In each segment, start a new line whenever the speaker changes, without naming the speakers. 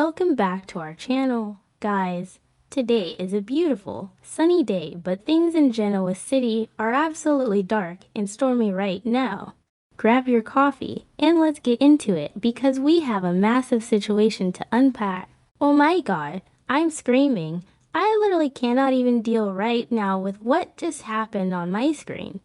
Welcome back to our channel, guys. Today is a beautiful, sunny day, but things in Genoa City are absolutely dark and stormy right now. Grab your coffee and let's get into it because we have a massive situation to unpack. Oh my god, I'm screaming. I literally cannot even deal right now with what just happened on my screen.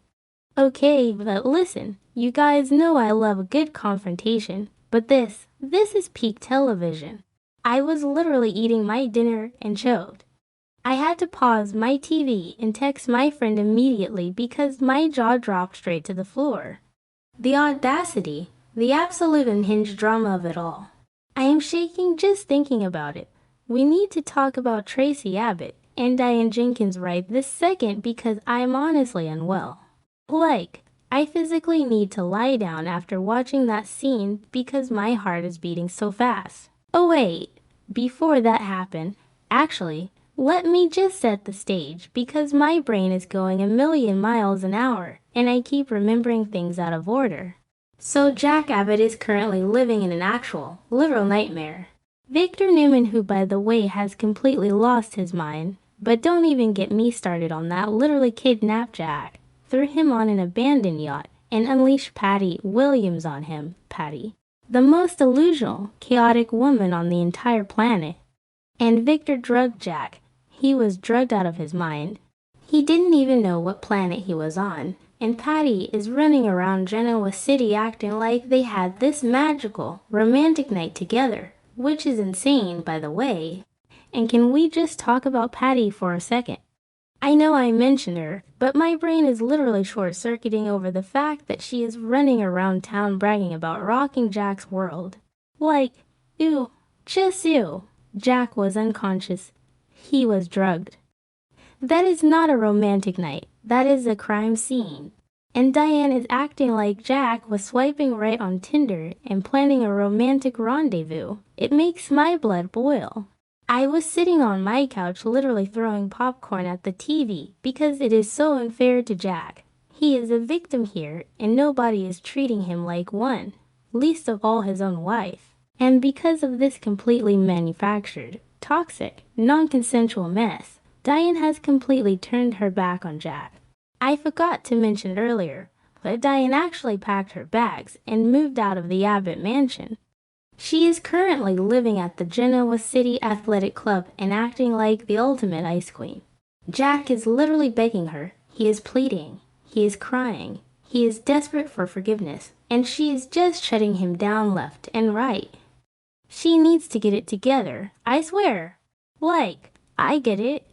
Okay, but listen, you guys know I love a good confrontation, but this is peak television. I was literally eating my dinner and choked. I had to pause my TV and text my friend immediately because my jaw dropped straight to the floor. The audacity, the absolute unhinged drama of it all. I am shaking just thinking about it. We need to talk about Traci Abbott and Diane Jenkins right this second because I am honestly unwell. I physically need to lie down after watching that scene because my heart is beating so fast. Oh wait, before that happened, actually, let me just set the stage because my brain is going a million miles an hour and I keep remembering things out of order. So Jack Abbott is currently living in an actual, literal nightmare. Victor Newman, who by the way has completely lost his mind, but don't even get me started on that, literally kidnapped Jack, threw him on an abandoned yacht, and unleashed Patty Williams on him, Patty, the most delusional, chaotic woman on the entire planet. And Victor drugged Jack. He was drugged out of his mind. He didn't even know what planet he was on. And Patty is running around Genoa City acting like they had this magical, romantic night together, which is insane, by the way. And can we just talk about Patty for a second? I know I mentioned her, but my brain is literally short-circuiting over the fact that she is running around town bragging about rocking Jack's world. Ew, just ew. Jack was unconscious. He was drugged. That is not a romantic night. That is a crime scene. And Diane is acting like Jack was swiping right on Tinder and planning a romantic rendezvous. It makes my blood boil. I was sitting on my couch literally throwing popcorn at the TV because it is so unfair to Jack. He is a victim here and nobody is treating him like one, least of all his own wife. And because of this completely manufactured, toxic, non-consensual mess, Diane has completely turned her back on Jack. I forgot to mention earlier, but Diane actually packed her bags and moved out of the Abbott mansion. She is currently living at the Genoa City Athletic Club and acting like the ultimate ice queen. Jack is literally begging her. He is pleading. He is crying. He is desperate for forgiveness, and she is just shutting him down left and right. She needs to get it together, I swear. I get it.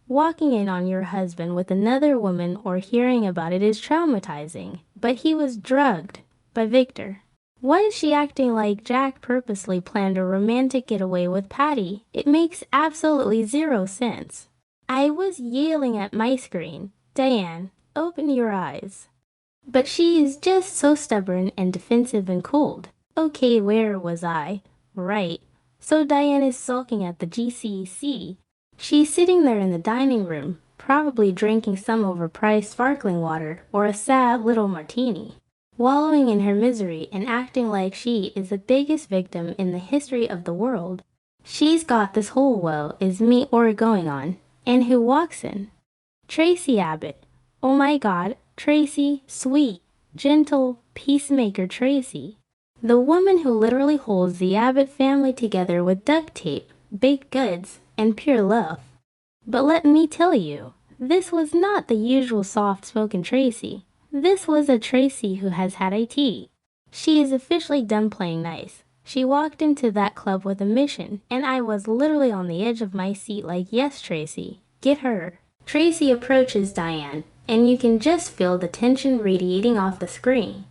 Walking in on your husband with another woman or hearing about it is traumatizing, but he was drugged by Victor. Why is she acting like Jack purposely planned a romantic getaway with Patty? It makes absolutely zero sense. I was yelling at my screen, Diane, open your eyes. But she is just so stubborn and defensive and cold. Okay, where was I? Right. So Diane is sulking at the GCC. She's sitting there in the dining room, probably drinking some overpriced sparkling water or a sad little martini, wallowing in her misery and acting like she is the biggest victim in the history of the world. She's got this whole woe is me or going on. And who walks in? Traci Abbott. Oh my god, Traci, sweet, gentle, peacemaker Traci. The woman who literally holds the Abbott family together with duct tape, baked goods, and pure love. But let me tell you, this was not the usual soft-spoken Traci. This was a Traci who has had a tea. She is officially done playing nice. She walked into that club with a mission, and I was literally on the edge of my seat like, yes, Traci, get her. Traci approaches Diane, and you can just feel the tension radiating off the screen.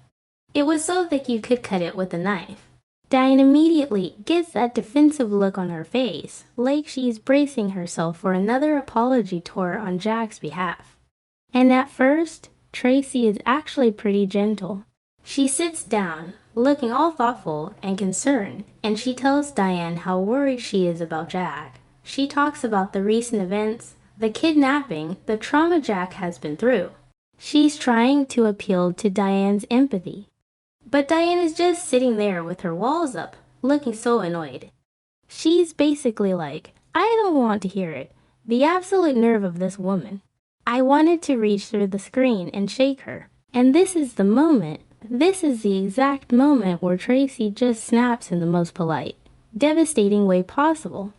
It was so thick you could cut it with a knife. Diane immediately gets that defensive look on her face, like she's bracing herself for another apology tour on Jack's behalf. And at first, Traci is actually pretty gentle. She sits down, looking all thoughtful and concerned, and she tells Diane how worried she is about Jack. She talks about the recent events, the kidnapping, the trauma Jack has been through. She's trying to appeal to Diane's empathy. But Diane is just sitting there with her walls up, looking so annoyed. She's basically like, I don't want to hear it. The absolute nerve of this woman. I wanted to reach through the screen and shake her. And this is the moment. This is the exact moment where Traci just snaps in the most polite, devastating way possible.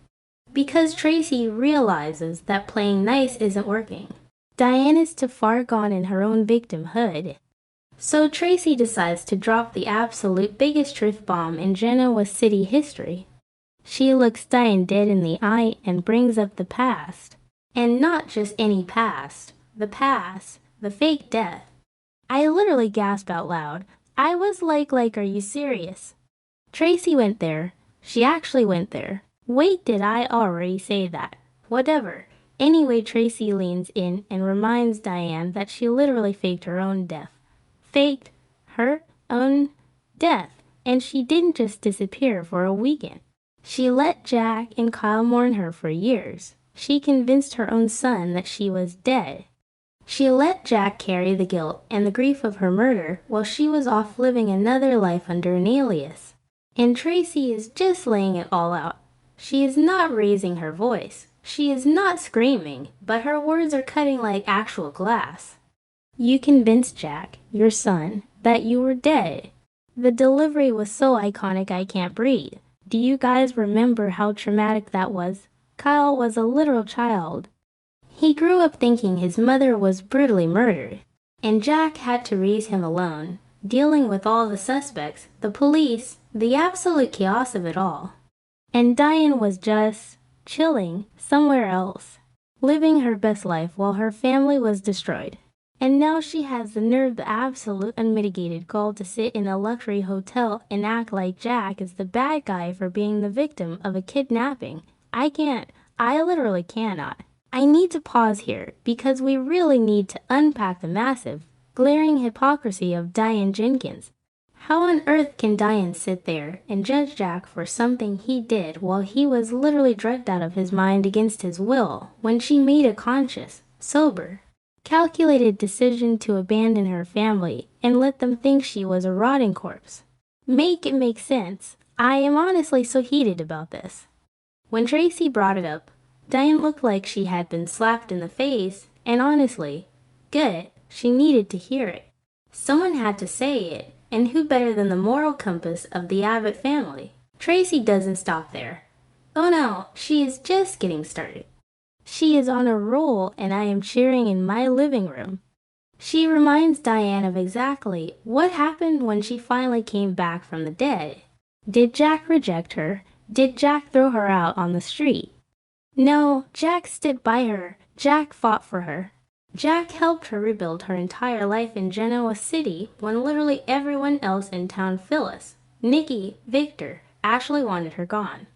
Because Traci realizes that playing nice isn't working. Diane is too far gone in her own victimhood. So Traci decides to drop the absolute biggest truth bomb in Genoa City history. She looks Diane dead in the eye and brings up the past. And not just any past. The past. The fake death. I literally gasped out loud. I was like, are you serious? Traci went there. She actually went there. Wait, did I already say that? Whatever. Anyway, Traci leans in and reminds Diane that she literally faked her own death. Faked her own death. And she didn't just disappear for a weekend. She let Jack and Kyle mourn her for years. She convinced her own son that she was dead. She let Jack carry the guilt and the grief of her murder while she was off living another life under an alias. And Traci is just laying it all out. She is not raising her voice. She is not screaming, but her words are cutting like actual glass. You convinced Jack, your son, that you were dead. The delivery was so iconic I can't breathe. Do you guys remember how traumatic that was? Kyle was a literal child. He grew up thinking his mother was brutally murdered, and Jack had to raise him alone, dealing with all the suspects, the police, the absolute chaos of it all. And Diane was just chilling somewhere else, living her best life while her family was destroyed. And now she has the nerve, the absolute unmitigated gall to sit in a luxury hotel and act like Jack is the bad guy for being the victim of a kidnapping. I can't. I literally cannot. I need to pause here because we really need to unpack the massive, glaring hypocrisy of Diane Jenkins. How on earth can Diane sit there and judge Jack for something he did while he was literally drugged out of his mind against his will when she made a conscious, sober, calculated decision to abandon her family and let them think she was a rotting corpse? Make it make sense. I am honestly so heated about this. When Traci brought it up, Diane looked like she had been slapped in the face, and honestly, good, she needed to hear it. Someone had to say it, and who better than the moral compass of the Abbott family? Traci doesn't stop there. Oh no, she is just getting started. She is on a roll, and I am cheering in my living room. She reminds Diane of exactly what happened when she finally came back from the dead. Did Jack reject her? Did Jack throw her out on the street? No, Jack stood by her. Jack fought for her. Jack helped her rebuild her entire life in Genoa City when literally everyone else in town, Phyllis, Nikki, Victor, Ashley wanted her gone.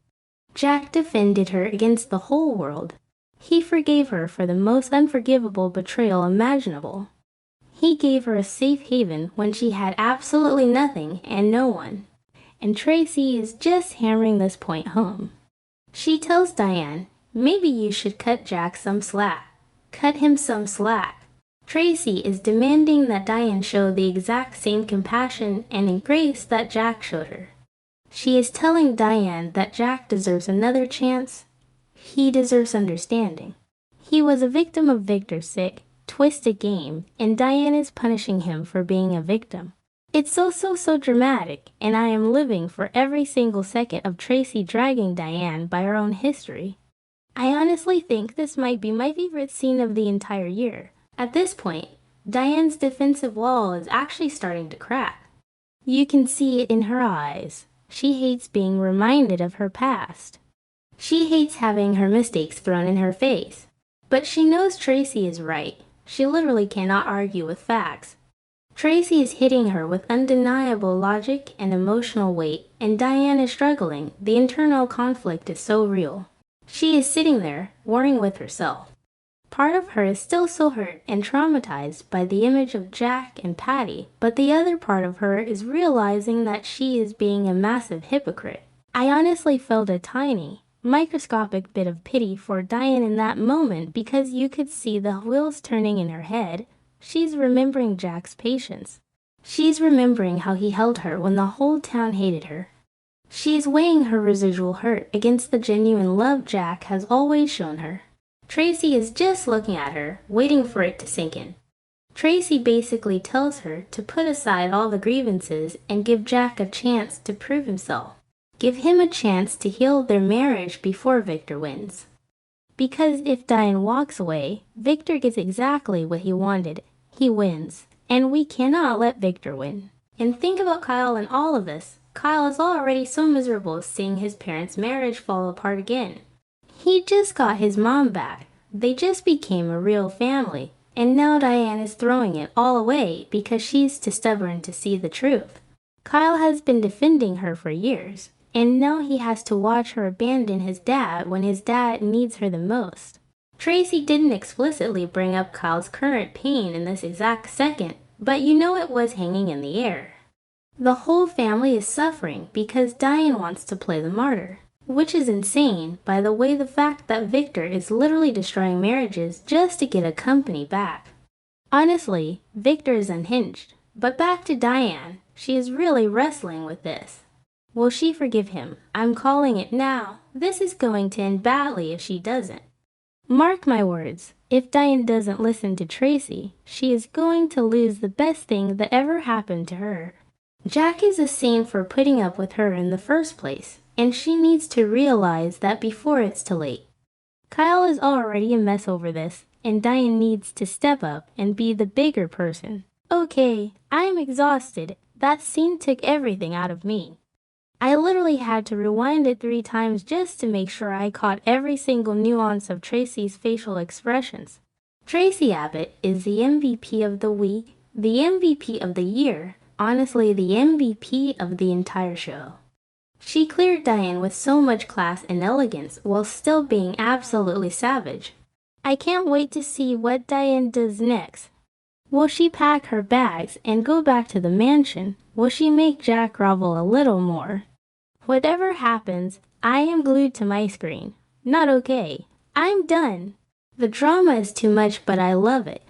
Jack defended her against the whole world. He forgave her for the most unforgivable betrayal imaginable. He gave her a safe haven when she had absolutely nothing and no one. And Traci is just hammering this point home. She tells Diane, maybe you should cut Jack some slack. Cut him some slack. Traci is demanding that Diane show the exact same compassion and grace that Jack showed her. She is telling Diane that Jack deserves another chance. He deserves understanding. He was a victim of Victor's sick, twisted game, and Diane is punishing him for being a victim. It's so dramatic, and I am living for every single second of Traci dragging Diane by her own history. I honestly think this might be my favorite scene of the entire year. At this point, Diane's defensive wall is actually starting to crack. You can see it in her eyes. She hates being reminded of her past. She hates having her mistakes thrown in her face. But she knows Traci is right. She literally cannot argue with facts. Traci is hitting her with undeniable logic and emotional weight, and Diane is struggling. The internal conflict is so real. She is sitting there, warring with herself. Part of her is still so hurt and traumatized by the image of Jack and Patty, but the other part of her is realizing that she is being a massive hypocrite. I honestly felt a tiny, microscopic bit of pity for Diane in that moment because you could see the wheels turning in her head. She's remembering Jack's patience. She's remembering how he held her when the whole town hated her. She's weighing her residual hurt against the genuine love Jack has always shown her. Traci is just looking at her, waiting for it to sink in. Traci basically tells her to put aside all the grievances and give Jack a chance to prove himself. Give him a chance to heal their marriage before Victor wins. Because if Diane walks away, Victor gets exactly what he wanted. He wins. And we cannot let Victor win. And think about Kyle in all of this. Kyle is already so miserable seeing his parents' marriage fall apart again. He just got his mom back. They just became a real family. And now Diane is throwing it all away because she's too stubborn to see the truth. Kyle has been defending her for years. And now he has to watch her abandon his dad when his dad needs her the most. Traci didn't explicitly bring up Kyle's current pain in this exact second, but you know it was hanging in the air. The whole family is suffering because Diane wants to play the martyr, which is insane by the way the fact that Victor is literally destroying marriages just to get a company back. Honestly, Victor is unhinged, but back to Diane, she is really wrestling with this. Will she forgive him? I'm calling it now. This is going to end badly if she doesn't. Mark my words, if Diane doesn't listen to Traci, she is going to lose the best thing that ever happened to her. Jack is a saint for putting up with her in the first place, and she needs to realize that before it's too late. Kyle is already a mess over this, and Diane needs to step up and be the bigger person. Okay, I'm exhausted. That scene took everything out of me. I literally had to rewind it 3 times just to make sure I caught every single nuance of Traci's facial expressions. Traci Abbott is the MVP of the week, the MVP of the year, honestly the MVP of the entire show. She cleared Diane with so much class and elegance while still being absolutely savage. I can't wait to see what Diane does next. Will she pack her bags and go back to the mansion? Will she make Jack grovel a little more? Whatever happens, I am glued to my screen. Not okay. I'm done. The drama is too much, but I love it.